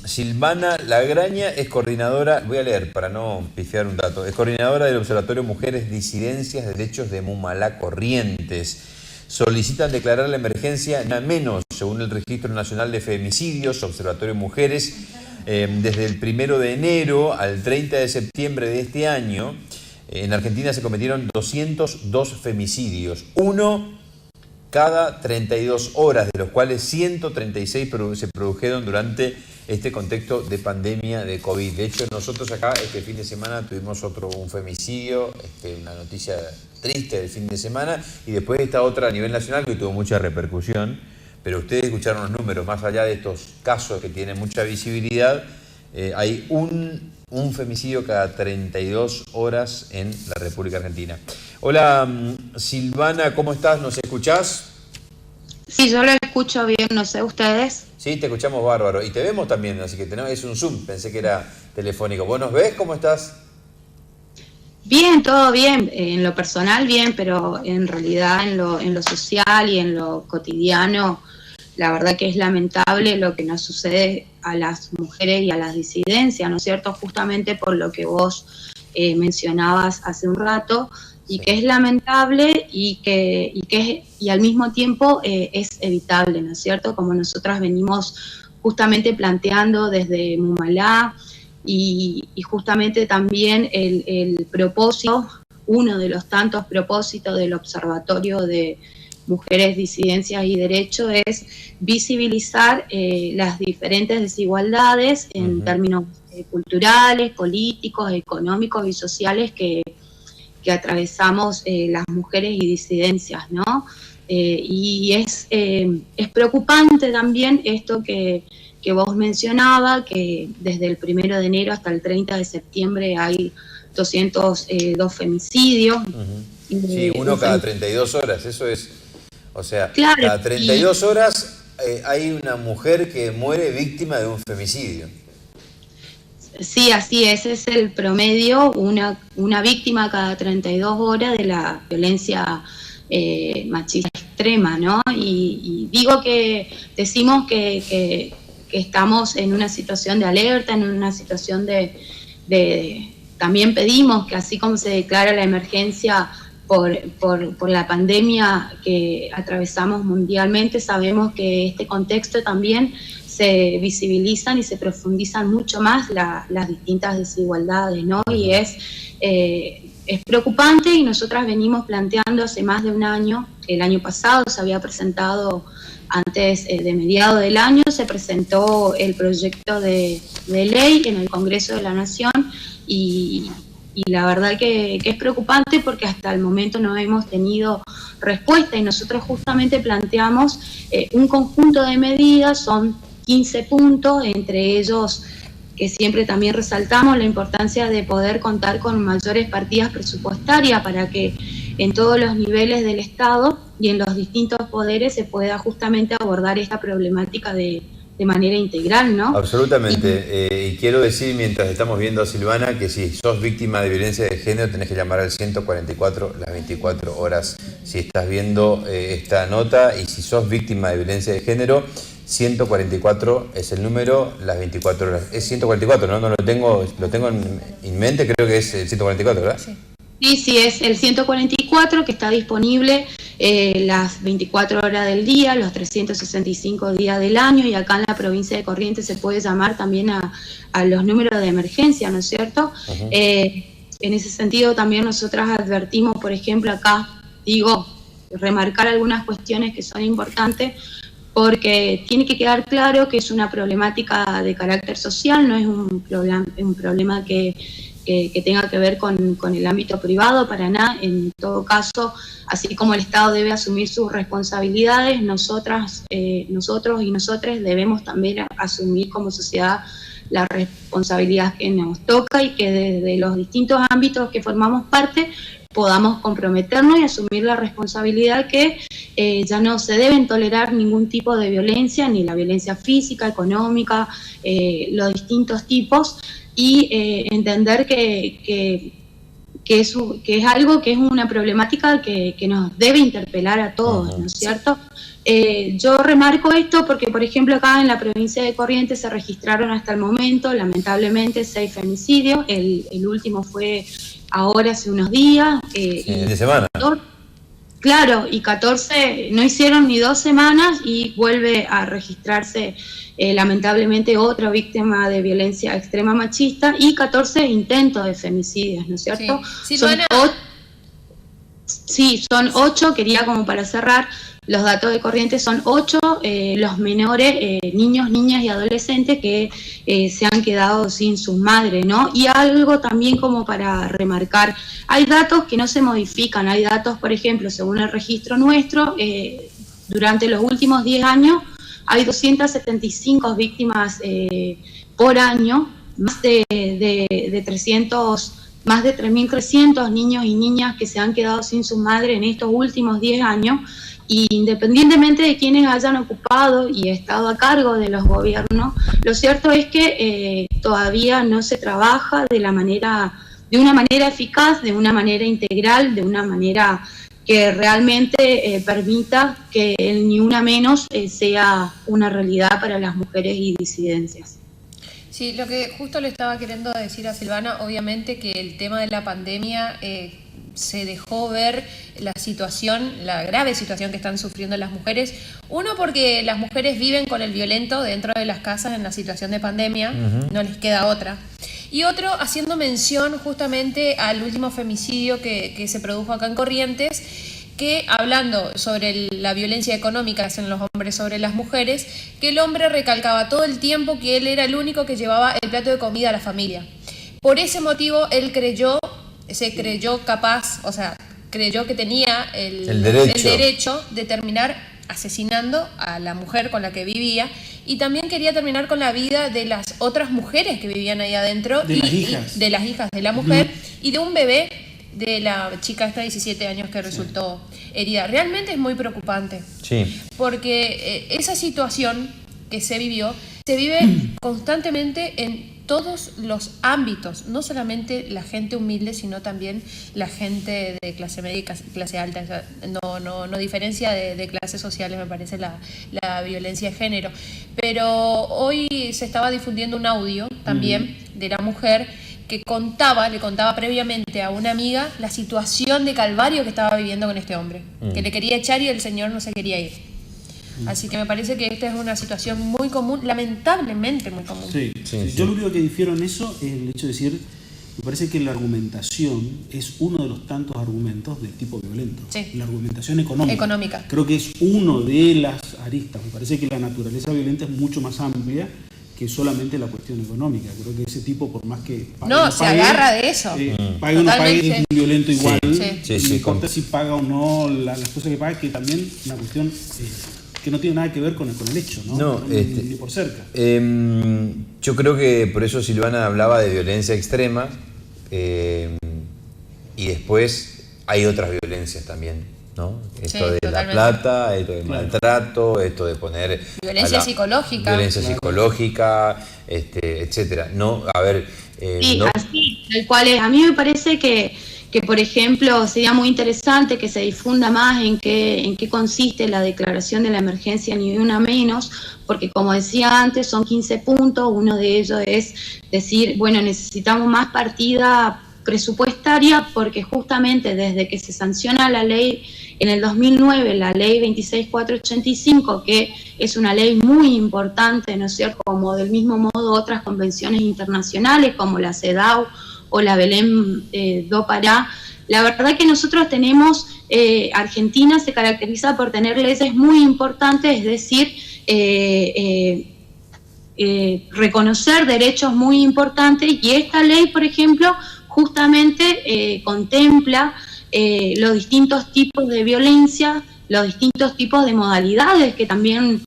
Silvana Lagraña es coordinadora, voy a leer para no pifiar un dato, es coordinadora del Observatorio Mujeres, Disidencias, Derechos de Mumalá, Corrientes. Solicitan declarar la emergencia nada menos, según el Registro Nacional de Femicidios, Observatorio Mujeres, desde el 1 de enero al 30 de septiembre de este año, en Argentina se cometieron 202 femicidios, uno cada 32 horas, de los cuales 136 se produjeron durante este contexto de pandemia de COVID. De hecho, nosotros acá este fin de semana tuvimos un femicidio, una noticia triste del fin de semana, y después esta otra a nivel nacional que tuvo mucha repercusión. Pero ustedes escucharon los números, más allá de estos casos que tienen mucha visibilidad, hay un femicidio cada 32 horas en la República Argentina. Hola Silvana, ¿cómo estás? ¿Nos escuchás? Sí, yo lo escucho bien, no sé, ¿ustedes? Sí, te escuchamos bárbaro. Y te vemos también, así que es un Zoom, pensé que era telefónico. ¿Vos nos ves? ¿Cómo estás? Bien, todo bien, en lo personal bien, pero en realidad en lo social y en lo cotidiano, la verdad que es lamentable lo que nos sucede a las mujeres y a las disidencias, ¿no es cierto? Justamente por lo que vos mencionabas hace un rato, y que es lamentable y al mismo tiempo es evitable, ¿no es cierto? Como nosotras venimos justamente planteando desde Mumalá, y justamente también el propósito, uno de los tantos propósitos del Observatorio de Mujeres, Disidencias y Derechos es visibilizar las diferentes desigualdades en términos culturales, políticos, económicos y sociales que atravesamos las mujeres y disidencias, ¿no? Y es preocupante también esto que vos mencionabas, que desde el 1 de enero hasta el 30 de septiembre hay 202 femicidios. Sí, uno cada 32 horas, eso es, o sea, claro, cada 32 horas hay una mujer que muere víctima de un femicidio. Sí, así es, ese es el promedio, una víctima cada 32 horas de la violencia machista extrema, ¿no? Y digo que decimos que estamos en una situación de alerta, en una situación también pedimos que así como se declara la emergencia por la pandemia que atravesamos mundialmente, sabemos que este contexto también se visibilizan y se profundizan mucho más las distintas desigualdades, ¿no? Y es preocupante, y nosotras venimos planteando hace más de un año, el año pasado se había presentado, antes de mediados del año, se presentó el proyecto de ley en el Congreso de la Nación, y la verdad que es preocupante porque hasta el momento no hemos tenido respuesta, y nosotros justamente planteamos un conjunto de medidas, son 15 puntos, entre ellos que siempre también resaltamos la importancia de poder contar con mayores partidas presupuestarias para que en todos los niveles del Estado y en los distintos poderes se pueda justamente abordar esta problemática de manera integral, ¿no? Absolutamente, y quiero decir, mientras estamos viendo a Silvana, que si sos víctima de violencia de género tenés que llamar al 144 las 24 horas si estás viendo esta nota, y si sos víctima de violencia de género, 144 es el número, las 24 horas. Es 144, ¿no? No lo tengo en mente, creo que es el 144, ¿verdad? Sí, es el 144 que está disponible las 24 horas del día, los 365 días del año, y acá en la provincia de Corrientes se puede llamar también a los números de emergencia, ¿no es cierto? En ese sentido también nosotras advertimos, por ejemplo, acá, remarcar algunas cuestiones que son importantes, porque tiene que quedar claro que es una problemática de carácter social, no es un problema que tenga que ver con el ámbito privado, para nada. En todo caso, así como el Estado debe asumir sus responsabilidades, nosotros y nosotras debemos también asumir como sociedad la responsabilidad que nos toca, y que desde los distintos ámbitos que formamos parte podamos comprometernos y asumir la responsabilidad que ya no se deben tolerar ningún tipo de violencia, ni la violencia física, económica, los distintos tipos, y entender que es algo que es una problemática que nos debe interpelar a todos, ¿no es cierto? Yo remarco esto porque, por ejemplo, acá en la provincia de Corrientes se registraron hasta el momento, lamentablemente, 6 femicidios. El último fue ahora, hace unos días. De semana. Claro, y 14 no hicieron ni 2 semanas y vuelve a registrarse lamentablemente otra víctima de violencia extrema machista y 14 intentos de femicidios, ¿no es cierto? Sí. Silvana. Son 8, quería como para cerrar, los datos de Corrientes son 8 los menores, niños, niñas y adolescentes que se han quedado sin sus madres, ¿no? Y algo también como para remarcar, hay datos que no se modifican, hay datos, por ejemplo, según el registro nuestro, durante los últimos 10 años hay 275 víctimas por año, más de 3.300 niños y niñas que se han quedado sin su madre en estos últimos 10 años, y independientemente de quienes hayan ocupado y estado a cargo de los gobiernos, lo cierto es que todavía no se trabaja de una manera eficaz, de una manera integral, de una manera que realmente permita que el ni una menos sea una realidad para las mujeres y disidencias. Sí, lo que justo le estaba queriendo decir a Silvana, obviamente que el tema de la pandemia se dejó ver la grave situación que están sufriendo las mujeres. Uno, porque las mujeres viven con el violento dentro de las casas en la situación de pandemia, no les queda otra. Y otro, haciendo mención justamente al último femicidio que se produjo acá en Corrientes, que hablando sobre la violencia económica que hacen los hombres sobre las mujeres, que el hombre recalcaba todo el tiempo que él era el único que llevaba el plato de comida a la familia. Por ese motivo él se creyó capaz, o sea, creyó que tenía el derecho de terminar asesinando a la mujer con la que vivía, y también quería terminar con la vida de las otras mujeres que vivían ahí adentro, de las hijas de la mujer y de un bebé de la chica esta de 17 años que resultó herida. Realmente es muy preocupante, porque esa situación que se vive constantemente en todos los ámbitos, no solamente la gente humilde, sino también la gente de clase media y clase alta. No diferencia de clases sociales, me parece, la violencia de género. Pero hoy se estaba difundiendo un audio también de la mujer que le contaba previamente a una amiga la situación de calvario que estaba viviendo con este hombre, que le quería echar y el señor no se quería ir. Así que me parece que esta es una situación muy común, lamentablemente muy común. Sí. Yo lo único que difiero en eso es el hecho de decir, me parece que la argumentación es uno de los tantos argumentos del tipo violento. La argumentación económica. Creo que es uno de las aristas. Me parece que la naturaleza violenta es mucho más amplia que solamente la cuestión económica. Creo que ese tipo, por más que pague, se agarra de eso. Pague o no pague, es un violento igual. No importa si paga o no las cosas que paga, que también una cuestión que no tiene nada que ver con el hecho, ¿no? Ni por cerca. Yo creo que por eso Silvana hablaba de violencia extrema, y después hay otras violencias también, ¿no? Esto de la plata, esto del maltrato, esto de poner violencia psicológica, etcétera. No, a ver, así, tal cual es. A mí me parece que por ejemplo, sería muy interesante que se difunda más en qué consiste la declaración de la emergencia ni una menos, porque como decía antes, son 15 puntos, uno de ellos es decir, bueno, necesitamos más partida presupuestaria, porque justamente desde que se sanciona la ley en el 2009, la ley 26485, que es una ley muy importante, ¿no es cierto?, como del mismo modo otras convenciones internacionales como la CEDAW o la Belém do Pará. La verdad que nosotros tenemos, Argentina se caracteriza por tener leyes muy importantes, es decir, reconocer derechos muy importantes, y esta ley, por ejemplo, justamente contempla los distintos tipos de violencia, los distintos tipos de modalidades que también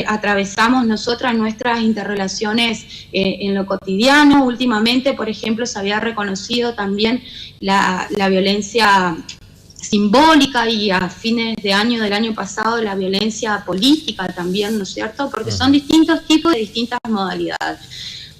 atravesamos nosotras en nuestras interrelaciones en lo cotidiano. Últimamente, por ejemplo, se había reconocido también la violencia simbólica, y a fines de año del año pasado la violencia política también, ¿no es cierto? Porque son distintos tipos de distintas modalidades.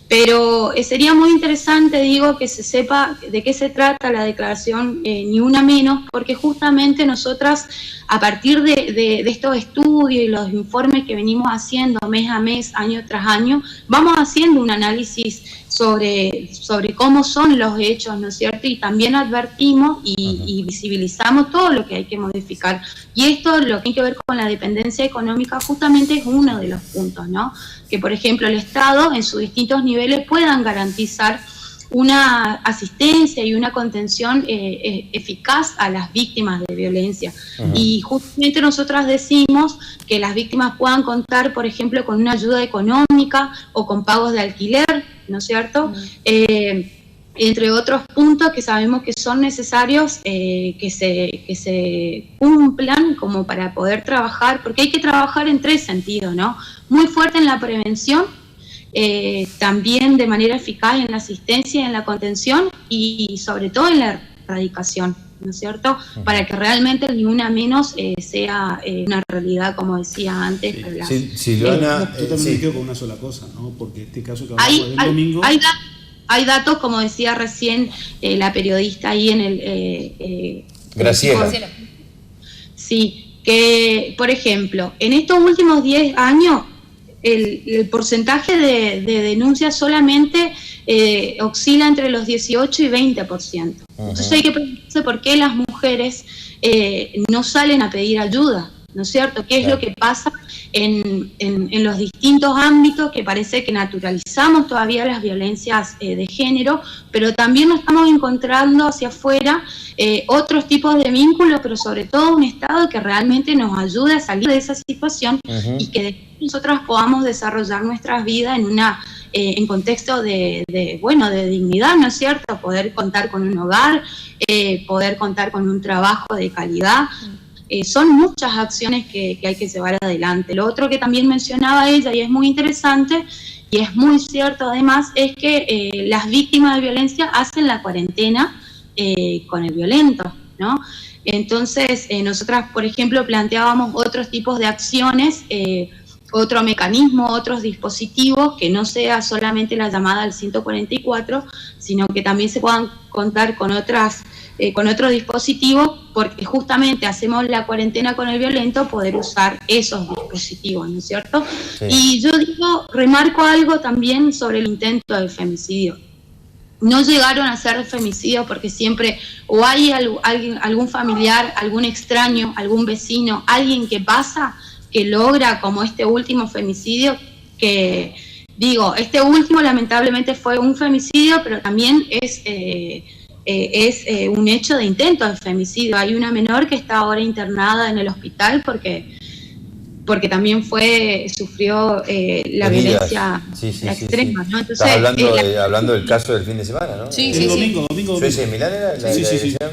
Pero sería muy interesante, digo, que se sepa de qué se trata la declaración Ni Una Menos, porque justamente nosotras, a partir de estos estudios y los informes que venimos haciendo mes a mes, año tras año, vamos haciendo un análisis sobre cómo son los hechos, ¿no es cierto? Y también advertimos y visibilizamos todo lo que hay que modificar. Y esto, lo que tiene que ver con la dependencia económica, justamente es uno de los puntos, ¿no? Que, por ejemplo, el Estado, en sus distintos niveles, puedan garantizar una asistencia y una contención eficaz a las víctimas de violencia. Y justamente nosotras decimos que las víctimas puedan contar, por ejemplo, con una ayuda económica o con pagos de alquiler, ¿no es cierto? Entre otros puntos que sabemos que son necesarios que se cumplan como para poder trabajar, porque hay que trabajar en tres sentidos, ¿no? Muy fuerte en la prevención, también de manera eficaz en la asistencia, en la contención y sobre todo en la erradicación, ¿no es cierto? Para que realmente Ni Una Menos sea una realidad, como decía antes. Silvana, yo también me quedo con una sola cosa, ¿no? Porque este caso que hablamos del domingo... Hay datos, como decía recién la periodista ahí en el... Graciela. Sí, que, por ejemplo, en estos últimos 10 años, el porcentaje de denuncias solamente oscila entre los 18 y 20%. Entonces hay que preguntarse por qué las mujeres no salen a pedir ayuda, ¿no es cierto? ¿Qué es lo que pasa en los distintos ámbitos que parece que naturalizamos todavía las violencias de género, pero también nos estamos encontrando hacia afuera otros tipos de vínculos, pero sobre todo un Estado que realmente nos ayude a salir de esa situación y que nosotras podamos desarrollar nuestras vidas en contexto de dignidad, ¿no es cierto? Poder contar con un hogar, poder contar con un trabajo de calidad. Son muchas acciones que hay que llevar adelante. Lo otro que también mencionaba ella, y es muy interesante, y es muy cierto además, es que las víctimas de violencia hacen la cuarentena con el violento, ¿no? Entonces, nosotras, por ejemplo, planteábamos otros tipos de acciones, otro mecanismo, otros dispositivos, que no sea solamente la llamada al 144, sino que también se puedan contar con otros dispositivos, porque justamente hacemos la cuarentena con el violento, poder usar esos dispositivos, ¿no es cierto? Sí. Y yo remarco algo también sobre el intento de femicidio. No llegaron a ser femicidios porque siempre o hay algún familiar, algún extraño, algún vecino, alguien que pasa, que logra, como este último femicidio, que este último lamentablemente fue un femicidio, pero también es un hecho de intento de femicidio. Hay una menor que está ahora internada en el hospital porque también sufrió la violencia extrema, ¿no? Entonces, estás hablando del caso del fin de semana, ¿no? Sí. Domingo. Suecia y Milán era la dirección.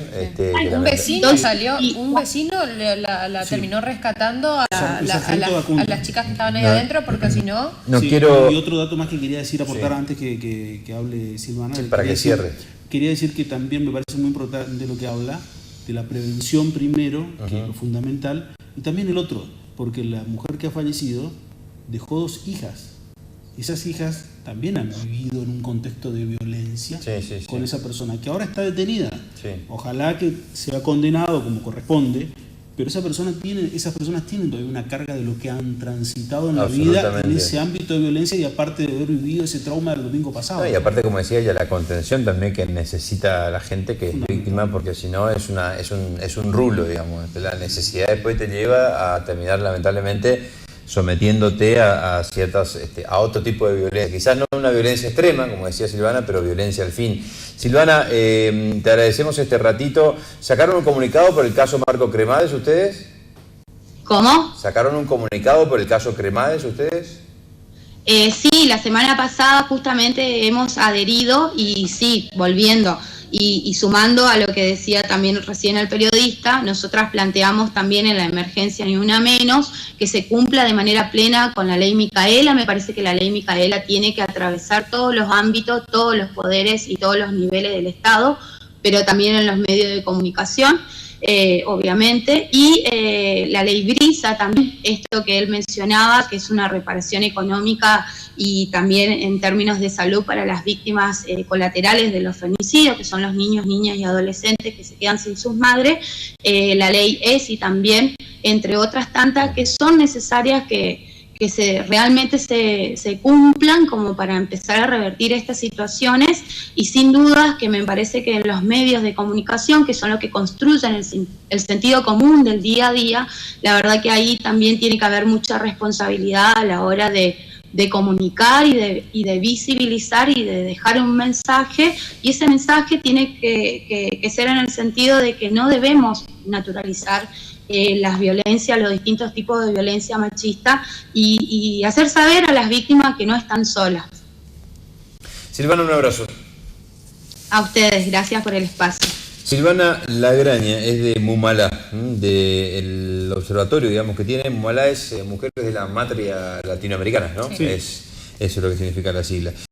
Un vecino la terminó rescatando a las chicas que estaban ahí adentro, porque si no... Y otro dato más que quería aportar antes que hable Silvana. Para que cierre. Quería decir que también me parece muy importante lo que habla de la prevención primero, que es lo fundamental, y también el otro, porque la mujer que ha fallecido dejó 2 hijas. Esas hijas también han vivido en un contexto de violencia con esa persona, que ahora está detenida. Ojalá que sea condenado como corresponde, pero esas personas tienen todavía una carga de lo que han transitado en la vida en ese ámbito de violencia, y aparte de haber vivido ese trauma del domingo pasado. Y aparte, como decía ella, la contención también que necesita la gente que es víctima, porque si no es un rulo, digamos. La necesidad después te lleva a terminar lamentablemente sometiéndote a otro tipo de violencia. Quizás no una violencia extrema, como decía Silvana, pero violencia al fin. Silvana, te agradecemos este ratito. ¿Sacaron un comunicado por el caso Marco Cremades ustedes? ¿Cómo? ¿Sacaron un comunicado por el caso Cremades ustedes? Sí, la semana pasada justamente hemos adherido y sí, volviendo. Y sumando a lo que decía también recién el periodista, nosotras planteamos también en la emergencia Ni Una Menos que se cumpla de manera plena con la ley Micaela. Me parece que la ley Micaela tiene que atravesar todos los ámbitos, todos los poderes y todos los niveles del Estado, pero también en los medios de comunicación. obviamente, y la ley Brisa también, esto que él mencionaba, que es una reparación económica y también en términos de salud para las víctimas colaterales de los femicidios, que son los niños, niñas y adolescentes que se quedan sin sus madres, la ley ESI también, entre otras tantas, que son necesarias que realmente se cumplan como para empezar a revertir estas situaciones, y sin dudas que me parece que en los medios de comunicación, que son los que construyen el sentido común del día a día, la verdad que ahí también tiene que haber mucha responsabilidad a la hora de comunicar y de visibilizar y de dejar un mensaje, y ese mensaje tiene que ser en el sentido de que no debemos naturalizar las violencias, los distintos tipos de violencia machista, y hacer saber a las víctimas que no están solas. Silvana, un abrazo. A ustedes, gracias por el espacio. Silvana Lagraña es de Mumalá, del observatorio, digamos, que tiene. Mumalá es Mujeres de la Matria Latinoamericana, ¿no? Sí. Eso es lo que significa la sigla.